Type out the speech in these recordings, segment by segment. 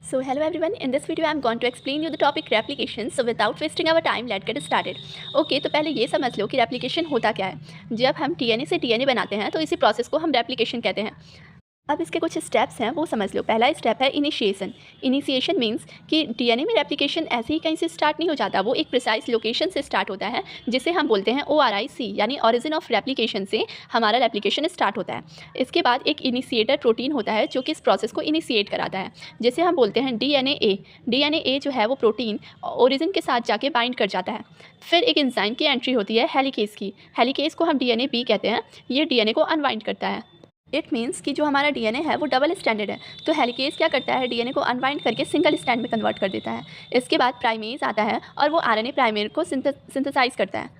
So hello everyone, in this video I am going to explain you the topic replication. So without wasting our time, let's get started. Okay, तो पहले ये समझ लो कि replication होता क्या है। जब हम डीएनए से डीएनए बनाते हैं तो इसी प्रोसेस को हम रेप्लिकेशन कहते हैं। अब इसके कुछ स्टेप्स हैं वो समझ लो। पहला स्टेप है इनिशिएशन। इनिशिएशन मींस कि डीएनए में रेप्लिकेशन ऐसे ही कहीं से स्टार्ट नहीं हो जाता, वो एक प्रिसाइज लोकेशन से स्टार्ट होता है जिसे हम बोलते हैं ORIC, यानी ओरिजिन ऑफ रेप्लिकेशन से हमारा रेप्लिकेशन स्टार्ट होता है। इसके बाद एक इनिशिएटर प्रोटीन होता है जो कि इस प्रोसेस को इनिशिएट कराता है, जिसे हम बोलते हैं DNA-A। DNA-A जो है वो प्रोटीन ओरिजिन के साथ जाके बाइंड कर जाता है। फिर एक एंजाइम की एंट्री होती है हेलिकेज की। हेलिकेज को हम DNA-B कहते हैं। ये डीएनए को अनवाइंड करता है। इट मीन्स कि जो हमारा डीएनए है वो डबल स्टैंडर्ड है, तो हेलिकेज क्या करता है, डीएनए को अनवाइंड करके सिंगल स्टैंड में कन्वर्ट कर देता है। इसके बाद प्राइमेज आता है और वो आरएनए प्राइमेर को सिंथेसाइज करता है।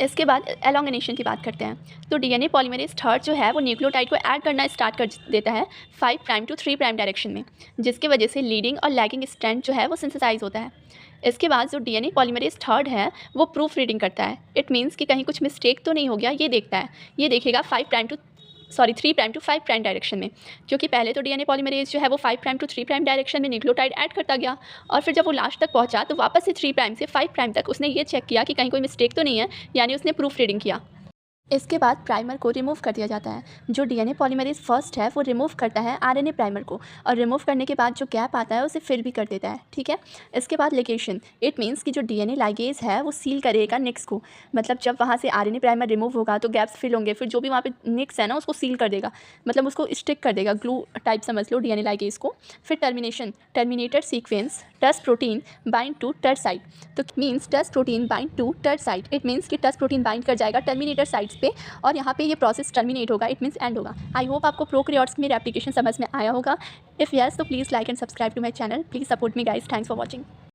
इसके बाद एलोंगेनेशन की बात करते हैं। तो डीएनए पॉलीमरेज थर्ड जो है वो न्यूक्लियोटाइड को ऐड करना स्टार्ट कर देता है 5 प्राइम टू 3 प्राइम डायरेक्शन में, जिसकी वजह से लीडिंग और लैगिंग स्ट्रैंड जो है वो सिंथेसाइज होता है। इसके बाद जो डीएनए पॉलीमरेज थर्ड है वो प्रूफ रीडिंग करता है। इट मीन्स कि कहीं कुछ मिस्टेक तो नहीं हो गया, ये देखता है। ये देखेगा 3 प्राइम टू 5 प्राइम डायरेक्शन में, क्योंकि पहले तो डीएनए पॉलीमरेज जो है वो 5 प्राइम टू 3 प्राइम डायरेक्शन में न्यूक्लियोटाइड ऐड करता गया, और फिर जब वो लास्ट तक पहुंचा तो वापस से 3 प्राइम से 5 प्राइम तक उसने ये चेक किया कि कहीं कोई मिस्टेक तो नहीं है, यानी उसने प्रूफ रीडिंग किया। इसके बाद प्राइमर को रिमूव कर दिया जाता है। जो डीएनए पॉलीमरेज फर्स्ट है वो रिमूव करता है आरएनए प्राइमर को, और रिमूव करने के बाद जो गैप आता है उसे फिल भी कर देता है। ठीक है। इसके बाद लिगेशन। इट मीन्स कि जो डीएनए लाइगेज है वो सील करेगा निक्स को, मतलब जब वहाँ से आरएनए प्राइमर रिमूव होगा तो गैप्स फिल होंगे, फिर जो भी वहाँ पे निक्स है ना उसको सील कर देगा, मतलब उसको स्टिक कर देगा, ग्लू टाइप समझ लो डीएनए लाइगेज को। फिर termination. Terminated sequence Tus protein bind to Tus site. तो means Tus protein bind to Tus site. It means कि टच प्रोटीन बाइंड कर जाएगा टर्मिनेटर साइट्स पे, और यहाँ पे ये प्रोसेस टर्मिनेट होगा। इट मीन्स एंड होगा। आई होप आपको प्रोकैरियोट्स में रेप्लिकेशन समझ में आया होगा। इफ़ यस तो please like and subscribe to my channel. Please support me guys. Thanks for watching.